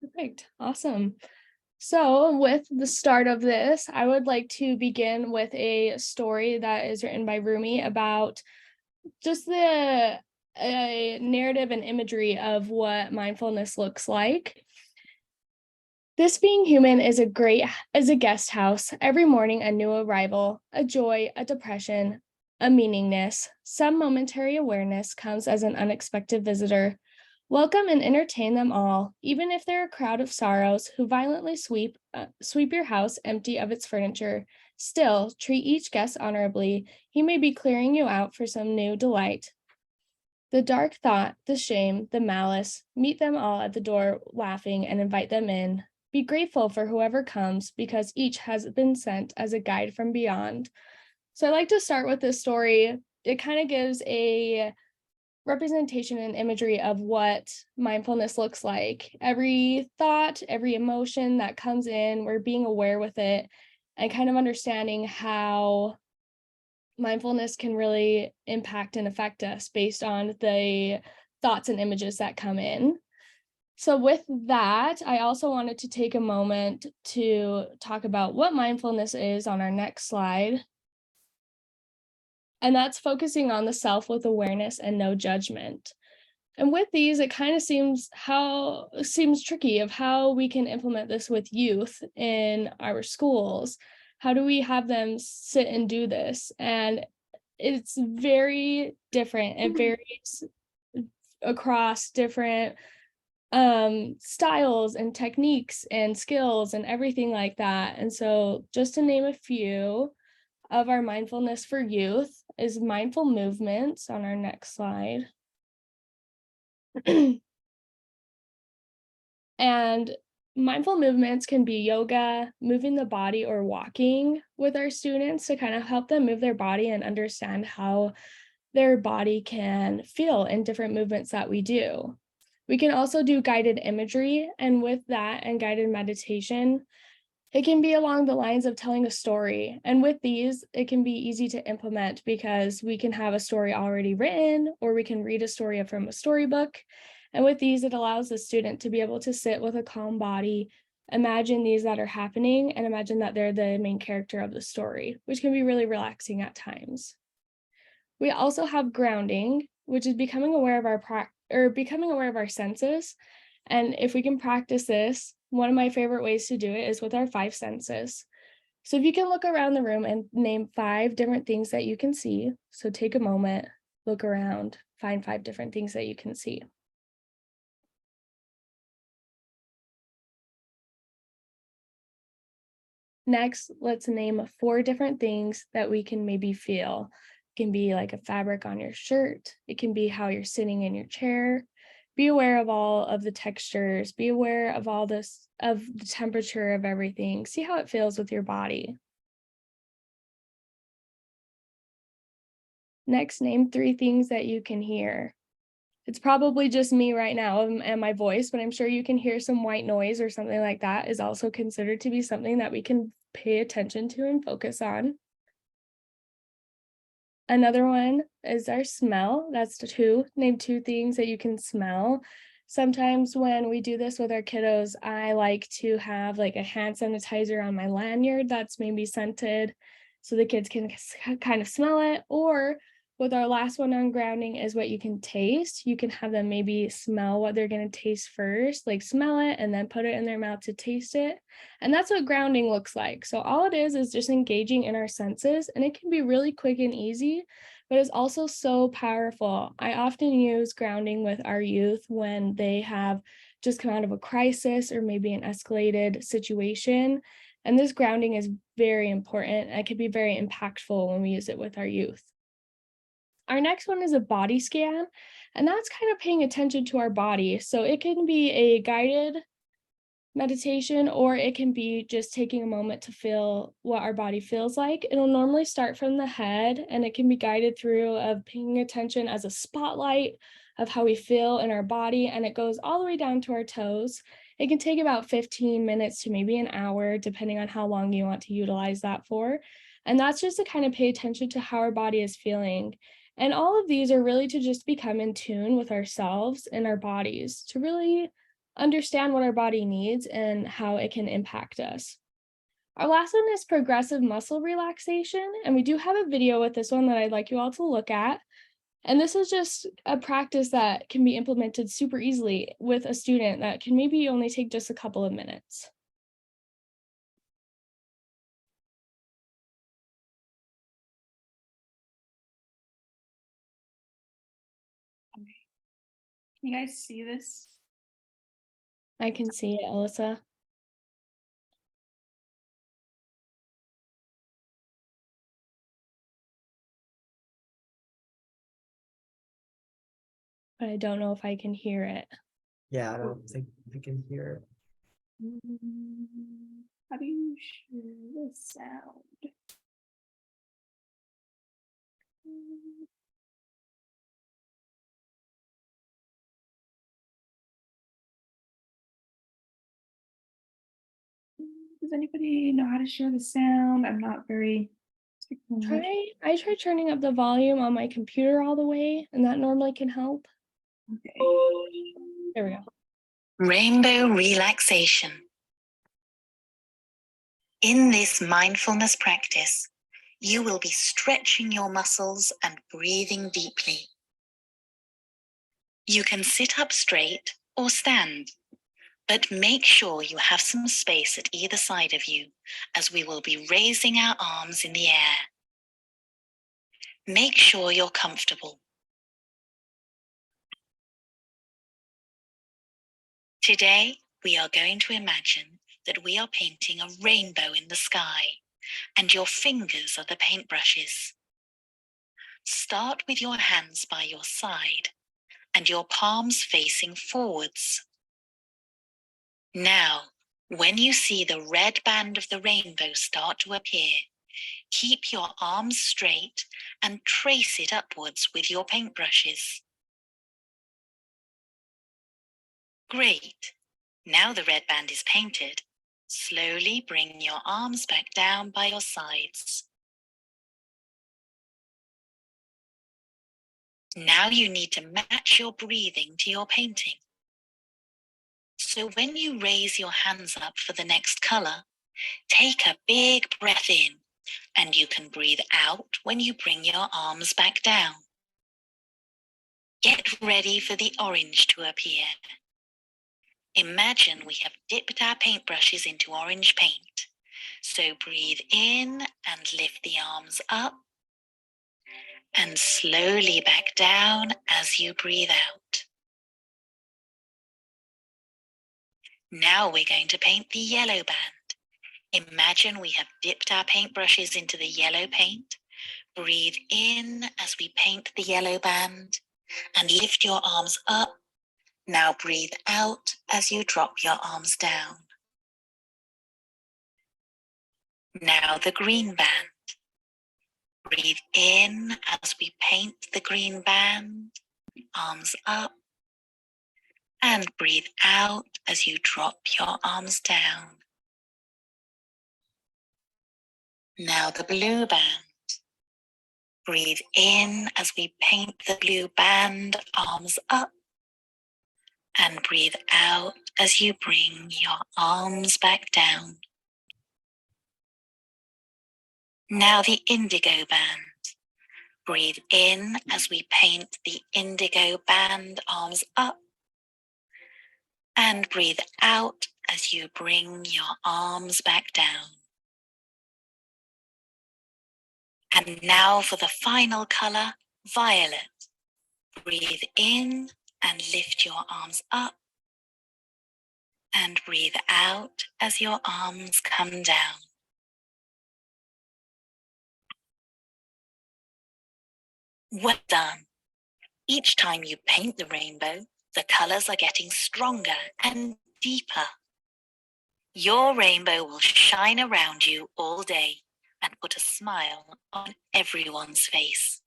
Perfect. Awesome. So, with the start of this, I would like to begin with a story that is written by Rumi about just the a narrative and imagery of what mindfulness looks like. This being human is a guest house. Every morning a new arrival, a joy, a depression, a meaningness. Some momentary awareness comes as an unexpected visitor. Welcome and entertain them all, even if they're a crowd of sorrows who violently sweep your house empty of its furniture. Still, treat each guest honorably. He may be clearing you out for some new delight. The dark thought, the shame, the malice, meet them all at the door laughing and invite them in. Be grateful for whoever comes because each has been sent as a guide from beyond. So I like to start with this story. It kind of gives a representation and imagery of what mindfulness looks like. Every thought, every emotion that comes in, we're being aware with it and kind of understanding how mindfulness can really impact and affect us based on the thoughts and images that come in. So, with that, I also wanted to take a moment to talk about what mindfulness is on our next slide. And that's focusing on the self with awareness and no judgment. And with these, it kind of seems tricky of how we can implement this with youth in our schools. How do we have them sit and do this? And it's very different. It varies across different styles and techniques and skills and everything like that. And so just to name a few of our mindfulness for youth is mindful movements on our next slide. And mindful movements can be yoga, moving the body, or walking with our students to kind of help them move their body and understand how their body can feel in different movements that we do. We can also do guided imagery, and with that and guided meditation, it can be along the lines of telling a story. And with these, it can be easy to implement because we can have a story already written, or we can read a story from a storybook. And with these, it allows the student to be able to sit with a calm body, imagine these that are happening, and imagine that they're the main character of the story, which can be really relaxing at times. We also have grounding, which is becoming aware of our senses. And if we can practice this, one of my favorite ways to do it is with our five senses. So if you can look around the room and name 5 different things that you can see. So take a moment, look around, find 5 different things that you can see. Next, let's name 4 different things that we can maybe feel. It can be like a fabric on your shirt. It can be how you're sitting in your chair. Be aware of all of the textures. Be aware of of the temperature of everything. See how it feels with your body. Next, name 3 things that you can hear. It's probably just me right now and my voice, but I'm sure you can hear some white noise or something like that is also considered to be something that we can pay attention to and focus on. Another one is our smell. That's the 2. Name 2 things that you can smell. Sometimes when we do this with our kiddos, I like to have like a hand sanitizer on my lanyard that's maybe scented so the kids can kind of smell it. Or with our last one on grounding is what you can taste. You can have them maybe smell what they're going to taste first, like smell it and then put it in their mouth to taste it. And that's what grounding looks like. So all it is just engaging in our senses, and it can be really quick and easy, but it's also so powerful. I often use grounding with our youth when they have just come out of a crisis or maybe an escalated situation. And this grounding is very important. It can be very impactful when we use it with our youth. Our next one is a body scan, and that's kind of paying attention to our body. So it can be a guided meditation, or it can be just taking a moment to feel what our body feels like. It'll normally start from the head, and it can be guided through of paying attention as a spotlight of how we feel in our body, and it goes all the way down to our toes. It can take about 15 minutes to maybe an hour, depending on how long you want to utilize that for. And that's just to kind of pay attention to how our body is feeling. And all of these are really to just become in tune with ourselves and our bodies, to really understand what our body needs and how it can impact us. Our last one is progressive muscle relaxation, and we do have a video with this one that I'd like you all to look at. And this is just a practice that can be implemented super easily with a student that can maybe only take just a couple of minutes. Can you guys see this? I can see it, Alyssa. But I don't know if I can hear it. Yeah, I don't think I can hear it. How do you share the sound? Does anybody know how to share the sound? I'm not very I try turning up the volume on my computer all the way, and that normally can help. Okay. There we go. Rainbow relaxation. In this mindfulness practice, you will be stretching your muscles and breathing deeply. You can sit up straight or stand, but make sure you have some space at either side of you, as we will be raising our arms in the air. Make sure you're comfortable. Today, we are going to imagine that we are painting a rainbow in the sky, and your fingers are the paintbrushes. Start with your hands by your side and your palms facing forwards. Now, when you see the red band of the rainbow start to appear, keep your arms straight and trace it upwards with your paintbrushes. Great. Now the red band is painted. Slowly bring your arms back down by your sides. Now you need to match your breathing to your painting. So when you raise your hands up for the next color, take a big breath in, and you can breathe out when you bring your arms back down. Get ready for the orange to appear. Imagine we have dipped our paintbrushes into orange paint. So breathe in and lift the arms up, and slowly back down as you breathe out. Now we're going to paint the yellow band. Imagine we have dipped our paintbrushes into the yellow paint. Breathe in as we paint the yellow band and lift your arms up. Now breathe out as you drop your arms down. Now the green band. Breathe in as we paint the green band, arms up, and breathe out as you drop your arms down. Now the blue band. Breathe in as we paint the blue band, arms up, and breathe out as you bring your arms back down. Now the indigo band. Breathe in as we paint the indigo band, arms up, and breathe out as you bring your arms back down. And now for the final color, violet. Breathe in and lift your arms up, and breathe out as your arms come down. Well done. Each time you paint the rainbow, the colors are getting stronger and deeper. Your rainbow will shine around you all day and put a smile on everyone's face.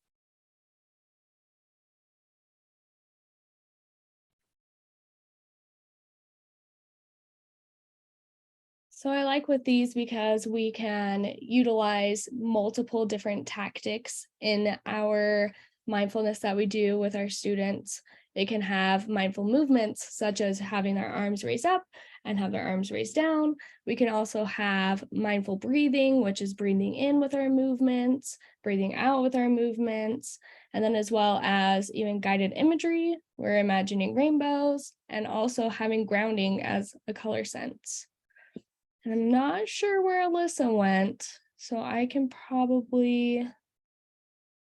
So I like with these because we can utilize multiple different tactics in our mindfulness that we do with our students. They can have mindful movements, such as having their arms raised up and have their arms raised down. We can also have mindful breathing, which is breathing in with our movements, breathing out with our movements, and then as well as even guided imagery, we're imagining rainbows, and also having grounding as a color sense. And I'm not sure where Alyssa went, so I can probably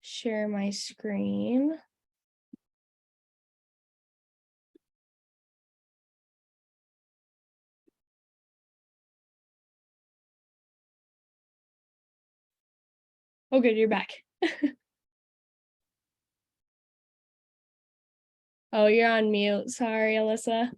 share my screen. Oh, good, you're back. Oh, you're on mute. Sorry, Alyssa.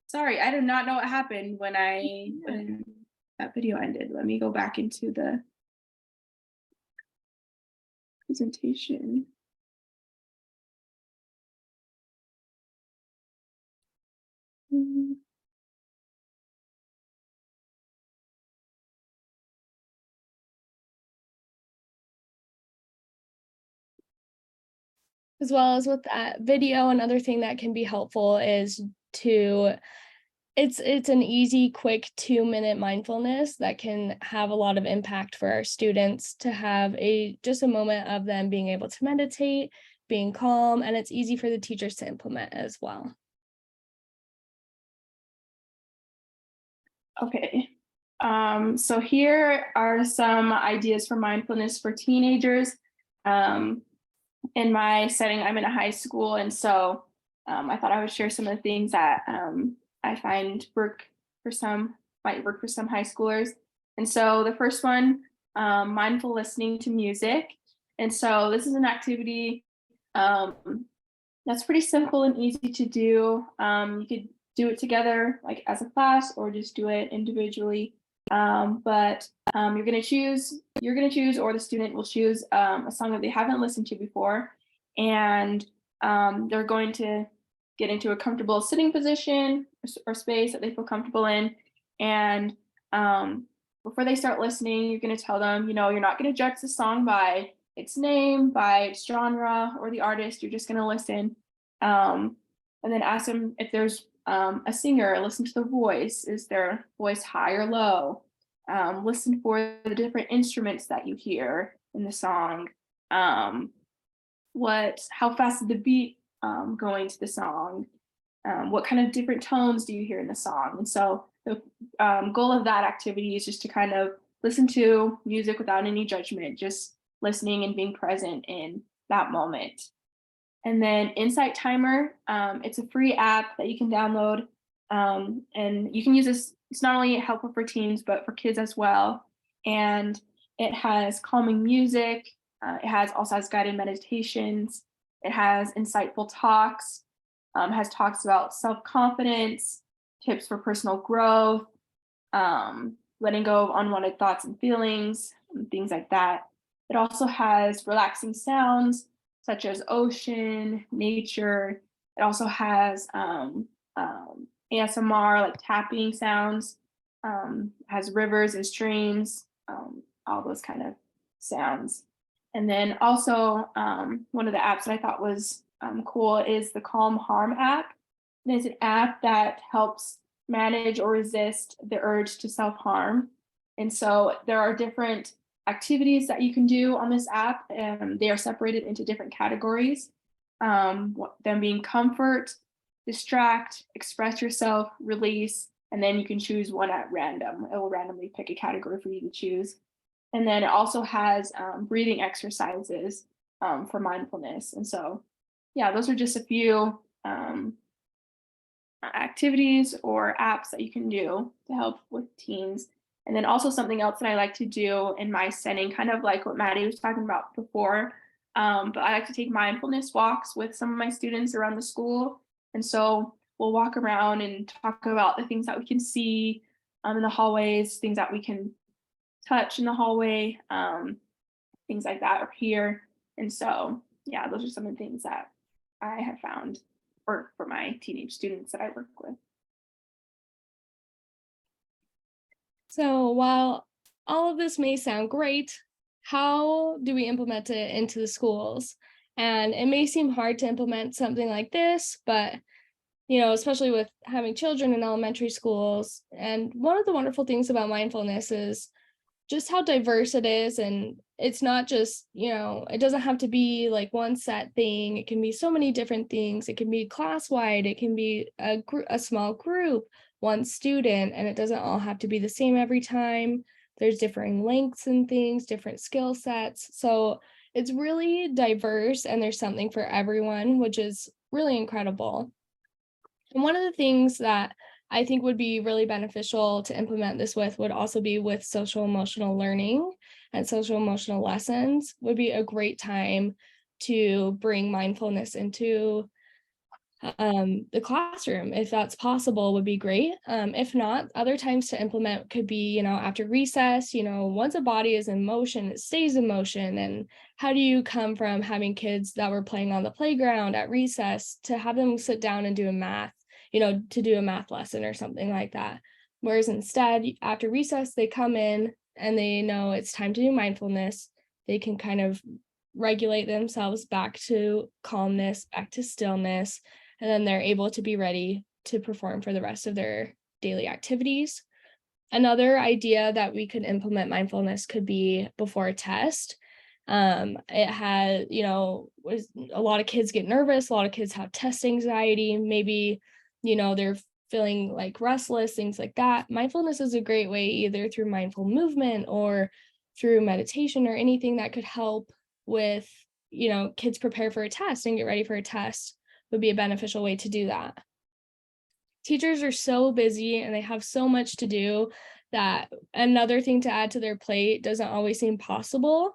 Sorry, I did not know what happened when when that video ended. Let me go back into the presentation. As well as with that video, another thing that can be helpful is to it's an easy, quick 2-minute mindfulness that can have a lot of impact for our students to have just a moment of them being able to meditate, being calm, and it's easy for the teachers to implement as well. Okay, so here are some ideas for mindfulness for teenagers. In my setting, I'm in a high school, and so I thought I would share some of the things that I find might work for some high schoolers. And so the first one, mindful listening to music. And so this is an activity that's pretty simple and easy to do. You could do it together, like as a class, or just do it individually. But you're gonna choose, or the student will choose a song that they haven't listened to before, and they're going to get into a comfortable sitting position or space that they feel comfortable in. And before they start listening, you're going to tell them, you're not going to judge the song by its name, by its genre, or the artist. You're just going to listen, and then ask them if there's a singer. Listen to the voice. Is their voice high or low? Listen for the different instruments that you hear in the song. How fast is the beat going to the song? What kind of different tones do you hear in the song? And so the goal of that activity is just to kind of listen to music without any judgment, just listening and being present in that moment. And then Insight Timer, it's a free app that you can download, and you can use this. It's not only helpful for teens, but for kids as well. And it has calming music. It also has guided meditations. It has insightful talks. Has talks about self-confidence, tips for personal growth, letting go of unwanted thoughts and feelings, and things like that. It also has relaxing sounds such as ocean, nature. It also has ASMR, like tapping sounds, has rivers and streams, all those kind of sounds. And then also one of the apps that I thought was cool is the Calm Harm app. And it's an app that helps manage or resist the urge to self-harm. And so there are different activities that you can do on this app, and they are separated into different categories. Them being comfort, distract, express yourself, release, and then you can choose one at random. It will randomly pick a category for you to choose. And then it also has breathing exercises for mindfulness. And so, yeah, those are just a few activities or apps that you can do to help with teens. And then also something else that I like to do in my setting, kind of like what Maddie was talking about before, but I like to take mindfulness walks with some of my students around the school. And so we'll walk around and talk about the things that we can see in the hallways, things that we can touch in the hallway, things like that are here. And so, yeah, those are some of the things that I have found work for my teenage students that I work with. So while all of this may sound great, how do we implement it into the schools? And it may seem hard to implement something like this, but especially with having children in elementary schools. And one of the wonderful things about mindfulness is just how diverse it is. And it's not just, it doesn't have to be like one set thing. It can be so many different things. It can be class wide. It can be a small group, one student, and it doesn't all have to be the same every time. There's differing lengths and things, different skill sets. So it's really diverse and there's something for everyone, which is really incredible. And one of the things that I think would be really beneficial to implement this with would also be with social emotional learning, and social emotional lessons would be a great time to bring mindfulness into the classroom. If that's possible, would be great. If not, other times to implement could be, after recess, once a body is in motion, it stays in motion. And how do you come from having kids that were playing on the playground at recess to have them sit down and do a math, to do a math lesson or something like that? Whereas instead, after recess, they come in and they know it's time to do mindfulness. They can kind of regulate themselves back to calmness, back to stillness, and then they're able to be ready to perform for the rest of their daily activities. Another idea that we could implement mindfulness could be before a test. It had, was a lot of kids get nervous, a lot of kids have test anxiety, maybe, they're feeling like restless, things like that. Mindfulness is a great way, either through mindful movement or through meditation or anything that could help with, kids prepare for a test and get ready for a test would be a beneficial way to do that. Teachers are so busy and they have so much to do that another thing to add to their plate doesn't always seem possible.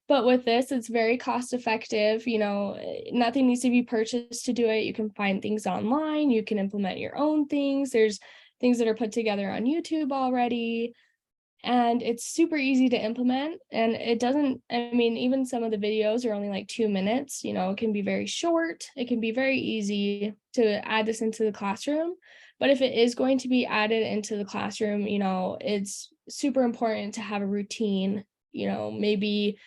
But with this, it's very cost effective. Nothing needs to be purchased to do it. You can find things online. You can implement your own things. There's things that are put together on YouTube already. And it's super easy to implement, and it doesn't, even some of the videos are only like 2 minutes, it can be very short. It can be very easy to add this into the classroom. But if it is going to be added into the classroom, it's super important to have a routine, maybe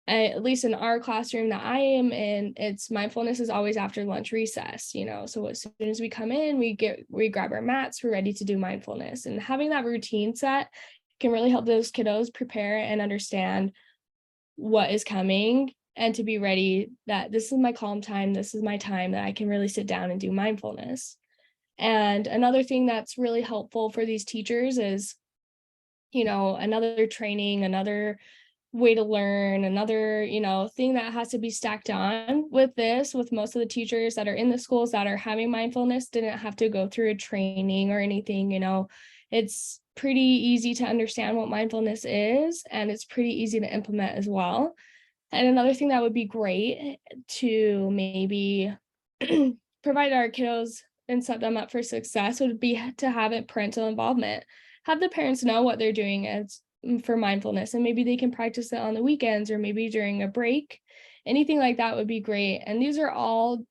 at least in our classroom that I am in, it's mindfulness is always after lunch recess, so as soon as we come in, we grab our mats, we're ready to do mindfulness. And having that routine set can really help those kiddos prepare and understand what is coming and to be ready that this is my calm time, this is my time that I can really sit down and do mindfulness. And another thing that's really helpful for these teachers is, another training, another way to learn, another, thing that has to be stacked on with this, with most of the teachers that are in the schools that are having mindfulness didn't have to go through a training or anything. It's pretty easy to understand what mindfulness is, and it's pretty easy to implement as well. And another thing that would be great to maybe provide our kiddos and set them up for success would be to have it parental involvement. Have the parents know what they're doing as for mindfulness, and maybe they can practice it on the weekends or maybe during a break. Anything like that would be great. And these are all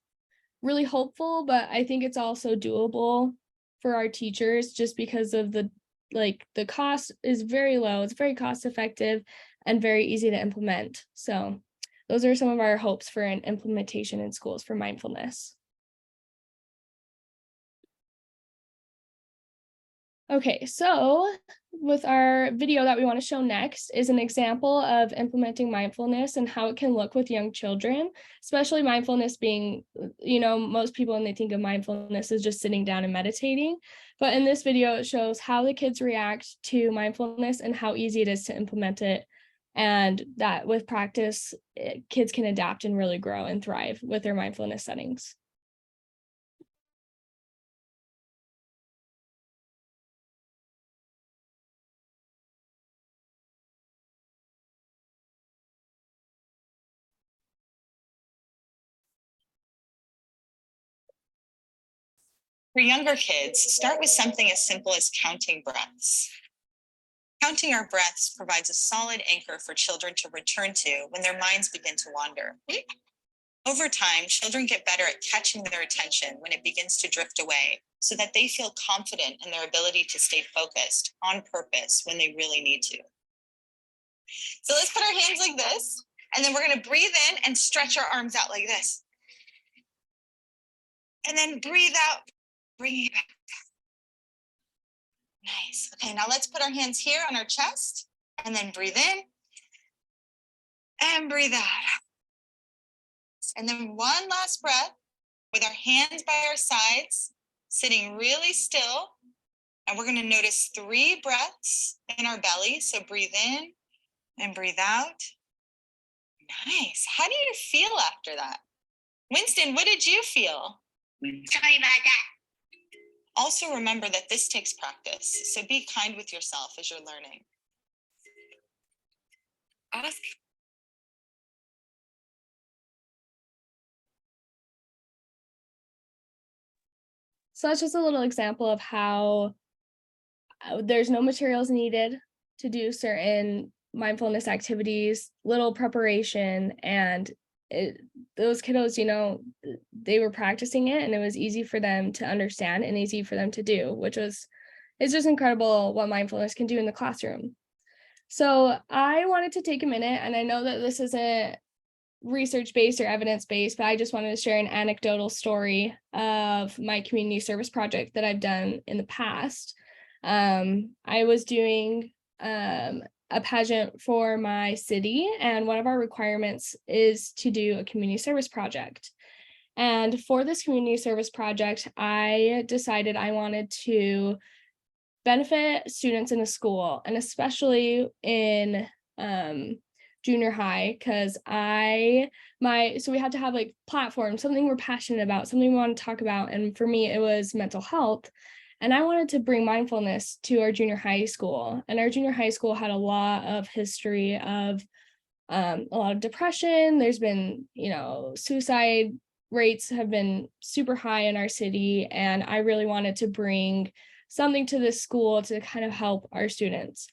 really hopeful, but I think it's also doable for our teachers just because of the cost is very low. It's very cost effective and very easy to implement. So those are some of our hopes for an implementation in schools for mindfulness. Okay, so with our video that we want to show next is an example of implementing mindfulness and how it can look with young children, especially mindfulness being, most people when they think of mindfulness is just sitting down and meditating. But in this video, it shows how the kids react to mindfulness and how easy it is to implement it. And that with practice, kids can adapt and really grow and thrive with their mindfulness settings. For younger kids, start with something as simple as counting breaths. Counting our breaths provides a solid anchor for children to return to when their minds begin to wander. Over time, children get better at catching their attention when it begins to drift away, so that they feel confident in their ability to stay focused on purpose when they really need to. So let's put our hands like this, and then we're going to breathe in and stretch our arms out like this. And then breathe out, bring it back. Nice. Okay, now let's put our hands here on our chest, and then breathe in and breathe out. And then one last breath with our hands by our sides, sitting really still. And we're going to notice 3 breaths in our belly. So breathe in and breathe out. Nice. How do you feel after that? Winston, what did you feel? Sorry about that. Also remember that this takes practice. So be kind with yourself as you're learning. Awesome. So that's just a little example of how there's no materials needed to do certain mindfulness activities, little preparation, and those kiddos, you know, they were practicing it and it was easy for them to understand and easy for them to do, it's just incredible what mindfulness can do in the classroom. So I wanted to take a minute, and I know that this isn't research-based or evidence-based, but I just wanted to share an anecdotal story of my community service project that I've done in the past. I was doing a pageant for my city, and one of our requirements is to do a community service project. And for this community service project, I decided I wanted to benefit students in a school, and especially in junior high, because so we had to have like platforms, something we're passionate about, something we want to talk about. And for me, it was mental health. And I wanted to bring mindfulness to our junior high school. And our junior high school had a lot of history of a lot of depression. There's been, you know, suicide rates have been super high in our city. And I really wanted to bring something to this school to kind of help our students.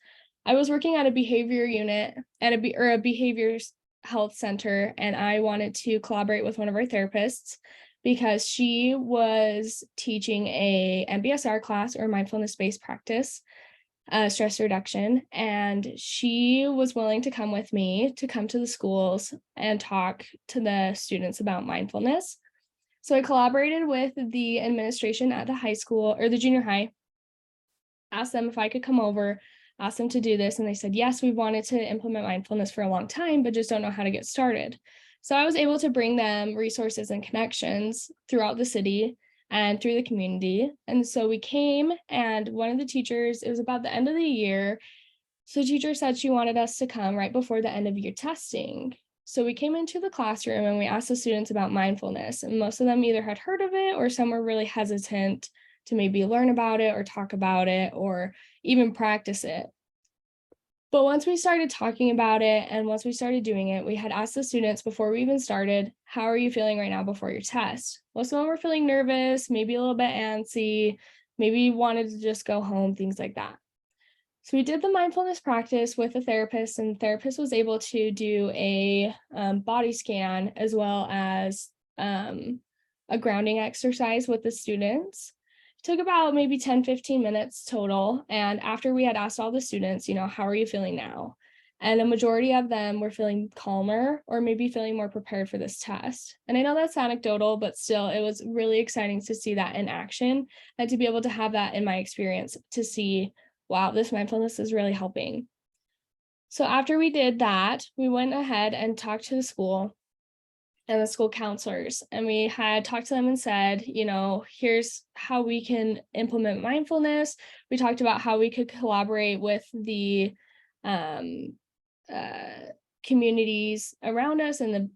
I was working at a behavior unit at a behavior health center, and I wanted to collaborate with one of our therapists because she was teaching a MBSR class, or mindfulness based practice, stress reduction, and she was willing to come with me to come to the schools and talk to the students about mindfulness. So I collaborated with the administration at the high school, or the junior high, asked them if I could come over, asked them to do this, and they said yes. We wanted to implement mindfulness for a long time, but just don't know how to get started. So I was able to bring them resources and connections throughout the city and through the community. And so we came, and one of the teachers, it was about the end of the year, so the teacher said she wanted us to come right before the end of year testing. So we came into the classroom and we asked the students about mindfulness, and most of them either had heard of it or some were really hesitant to maybe learn about it or talk about it or even practice it. But once we started talking about it and once we started doing it, we had asked the students before we even started, how are you feeling right now before your test? Most of them were feeling nervous, maybe a little bit antsy, maybe wanted to just go home, things like that. So we did the mindfulness practice with a therapist, and the therapist was able to do a body scan as well as a grounding exercise with the students. Took about maybe 10-15 minutes total. And after we had asked all the students, you know, how are you feeling now? And a majority of them were feeling calmer or maybe feeling more prepared for this test. And I know that's anecdotal, but still, it was really exciting to see that in action and to be able to have that in my experience to see, wow, this mindfulness is really helping. So after we did that, we went ahead and talked to the school and the school counselors, and we had talked to them and said, you know, here's how we can implement mindfulness. We talked about how we could collaborate with the communities around us and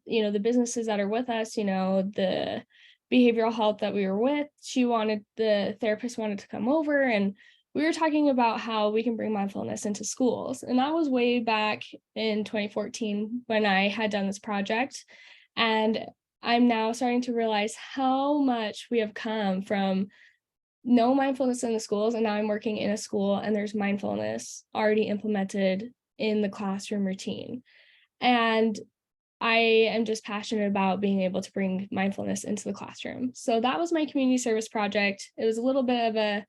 you know, the businesses that are with us, you know, the behavioral health that we were with. The therapist wanted to come over, and we were talking about how we can bring mindfulness into schools. And that was way back in 2014 when I had done this project. And I'm now starting to realize how much we have come from no mindfulness in the schools. And now I'm working in a school and there's mindfulness already implemented in the classroom routine. And I am just passionate about being able to bring mindfulness into the classroom. So that was my community service project. It was a little bit of a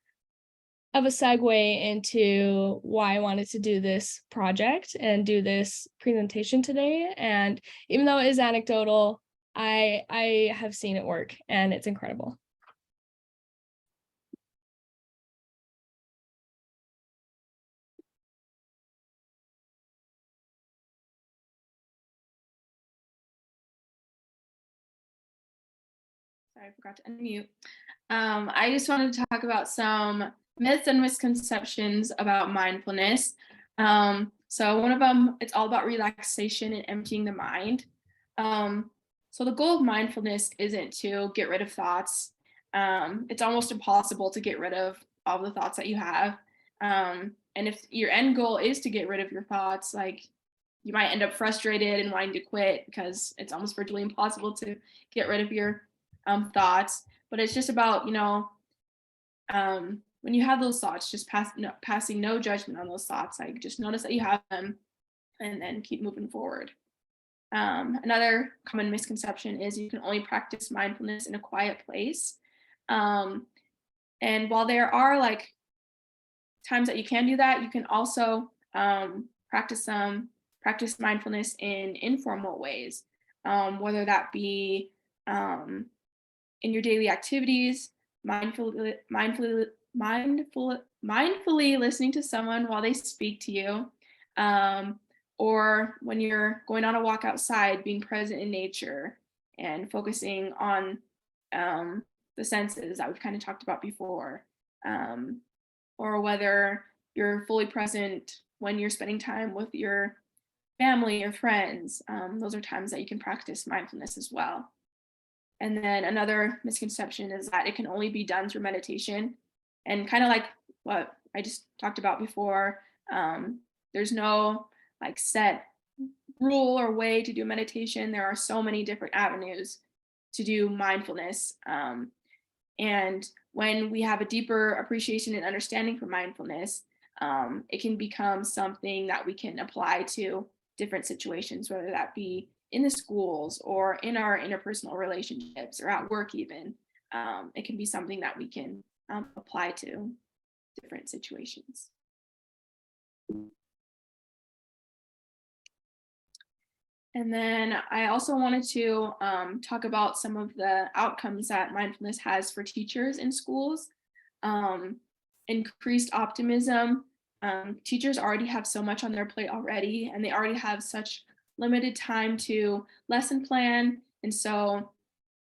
segue into why I wanted to do this project and do this presentation today. And even though it is anecdotal, I have seen it work and it's incredible. Sorry, I forgot to unmute. I just wanted to talk about some myths and misconceptions about mindfulness. So one of them, it's all about relaxation and emptying the mind. So the goal of mindfulness isn't to get rid of thoughts. It's almost impossible to get rid of all the thoughts that you have. And if your end goal is to get rid of your thoughts, like you might end up frustrated and wanting to quit because it's almost virtually impossible to get rid of your thoughts. But it's just about, when you have those thoughts, just passing no judgment on those thoughts. Like just notice that you have them and then keep moving forward. Another common misconception is you can only practice mindfulness in a quiet place. And while there are like times that you can do that, you can also practice mindfulness in informal ways, whether that be in your daily activities, mindfully listening to someone while they speak to you, or when you're going on a walk outside, being present in nature and focusing on the senses that we've kind of talked about before, or whether you're fully present when you're spending time with your family or friends. Those are times that you can practice mindfulness as well. And then another misconception is that it can only be done through meditation. And kind of like what I just talked about before, there's no like set rule or way to do meditation. There are so many different avenues to do mindfulness. And when we have a deeper appreciation and understanding for mindfulness, it can become something that we can apply to different situations, whether that be in the schools or in our interpersonal relationships or at work even. It can be something that we can apply to different situations. And then I also wanted to talk about some of the outcomes that mindfulness has for teachers in schools. Increased optimism. Teachers already have so much on their plate already, and they already have such limited time to lesson plan. And so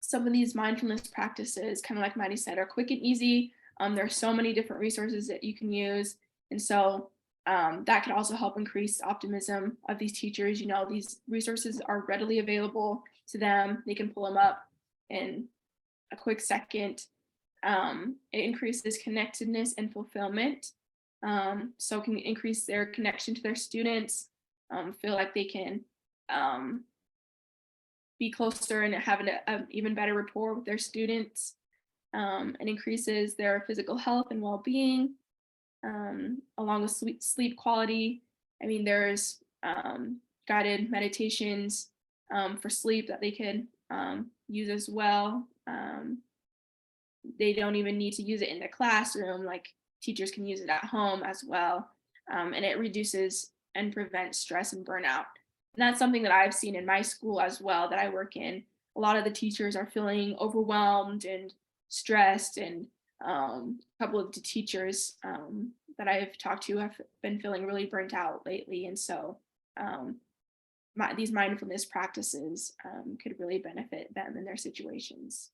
some of these mindfulness practices, kind of like Madi said, are quick and easy. There are so many different resources that you can use. And so that could also help increase optimism of these teachers. These resources are readily available to them. They can pull them up in a quick second. It increases connectedness and fulfillment. So it can increase their connection to their students, feel like they can be closer and have an even better rapport with their students. It increases their physical health and well-being, along with sleep quality. I mean, there's guided meditations for sleep that they could use as well. They don't even need to use it in the classroom. Like teachers can use it at home as well. And it reduces and prevents stress and burnout. And that's something that I've seen in my school as well that I work in. A lot of the teachers are feeling overwhelmed and stressed, and a couple of the teachers that I've talked to have been feeling really burnt out lately. And so these mindfulness practices could really benefit them in their situations.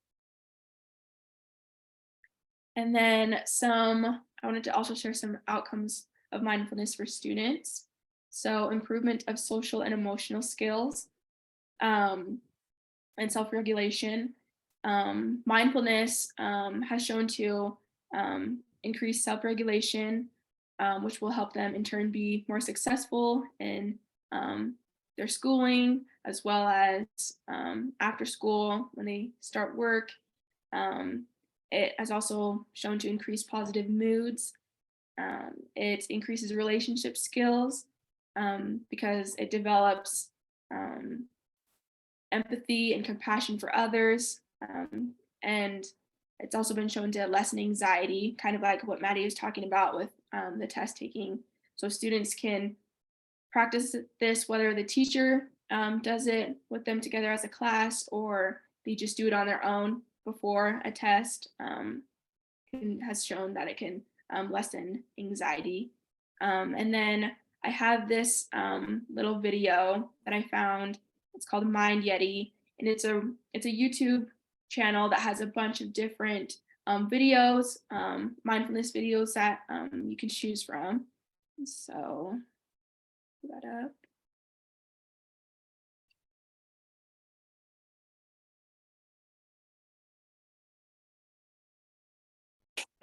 And then I wanted to also share some outcomes of mindfulness for students. So improvement of social and emotional skills, and self-regulation. Mindfulness has shown to increase self-regulation, which will help them in turn be more successful in their schooling, as well as after school when they start work. It has also shown to increase positive moods. It increases relationship skills because it develops empathy and compassion for others. And it's also been shown to lessen anxiety, kind of like what Maddie was talking about with the test taking. So students can practice this whether the teacher does it with them together as a class, or they just do it on their own before a test. Has shown that it can lessen anxiety. And then I have this little video that I found. It's called Mind Yeti, and it's a YouTube channel that has a bunch of different videos, mindfulness videos that you can choose from. So pull that up.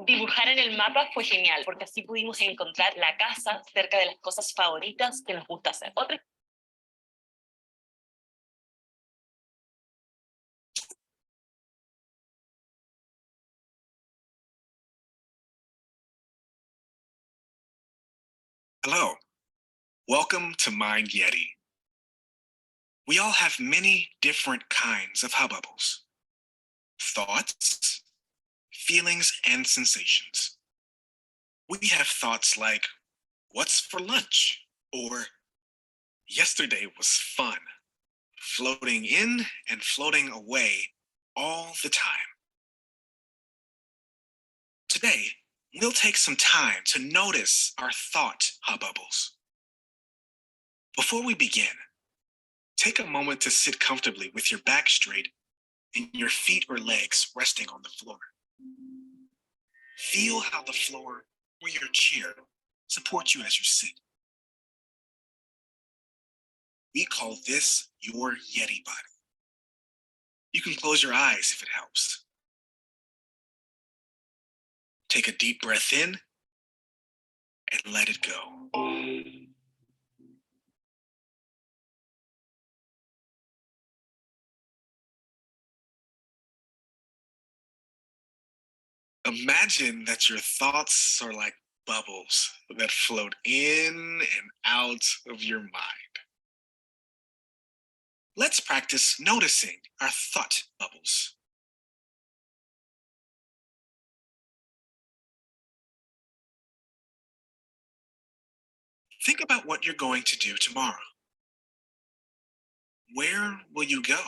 Dibujar en el mapa fue genial, porque así pudimos encontrar la casa cerca de las cosas favoritas que nos gusta hacer. Otra. Hello, welcome to Mind Yeti. We all have many different kinds of hubbles, thoughts, feelings, and sensations. We have thoughts like, what's for lunch? Or, yesterday was fun, floating in and floating away all the time. Today, we'll take some time to notice our thought hubbles. Before we begin, take a moment to sit comfortably with your back straight and your feet or legs resting on the floor. Feel how the floor or your chair supports you as you sit. We call this your Yeti body. You can close your eyes if it helps. Take a deep breath in and let it go. Imagine that your thoughts are like bubbles that float in and out of your mind. Let's practice noticing our thought bubbles. Think about what you're going to do tomorrow. Where will you go?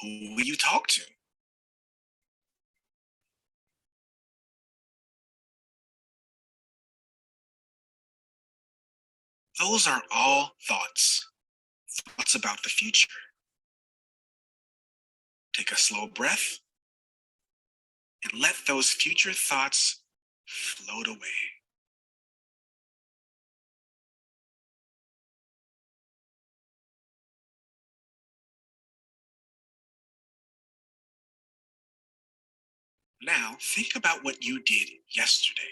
Who will you talk to? Those are all thoughts about the future. Take a slow breath and let those future thoughts float away. Now, think about what you did yesterday.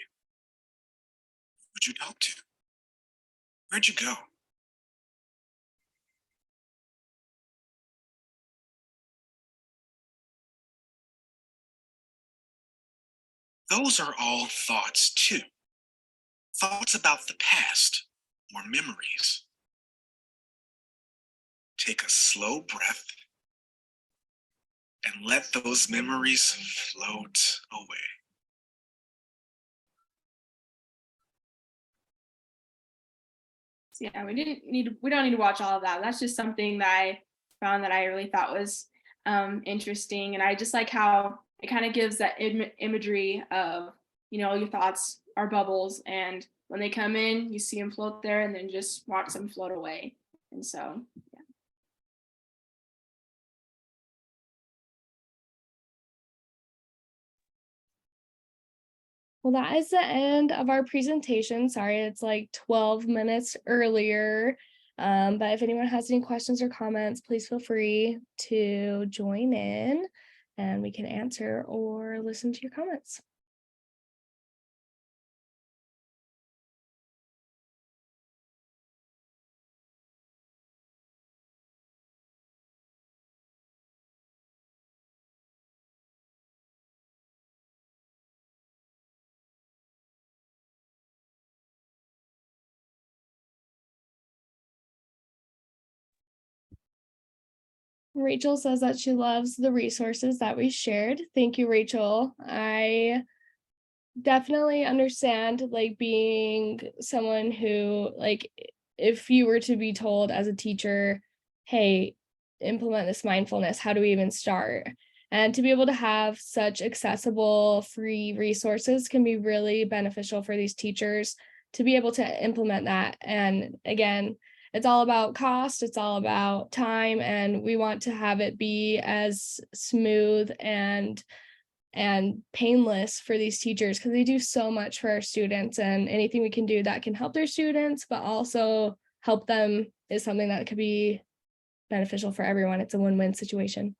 Who'd you talk to? Where'd you go? Those are all thoughts too. Thoughts about the past or memories. Take a slow breath and let those memories float away. So yeah, we don't need to watch all of that. That's just something that I found that I really thought was interesting. And I just like how it kind of gives that imagery of, your thoughts are bubbles, and when they come in, you see them float there and then just watch them float away. And so, yeah. Well, that is the end of our presentation. Sorry, it's like 12 minutes earlier. But if anyone has any questions or comments, please feel free to join in and we can answer or listen to your comments. Rachel says that she loves the resources that we shared. Thank you, Rachel. I definitely understand like being someone who like if you were to be told as a teacher, hey, implement this mindfulness, how do we even start? And to be able to have such accessible free resources can be really beneficial for these teachers to be able to implement that. And again, it's all about cost, it's all about time, and we want to have it be as smooth and painless for these teachers because they do so much for our students, and anything we can do that can help their students but also help them is something that could be beneficial for everyone. It's a win-win situation.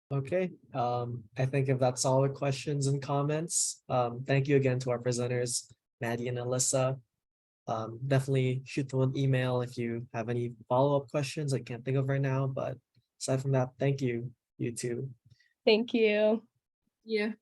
Okay, I think if that's all the questions and comments, thank you again to our presenters, Maddie and Alyssa. Definitely shoot them an email if you have any follow-up questions I can't think of right now, but aside from that, thank you, you two. Thank you. Yeah.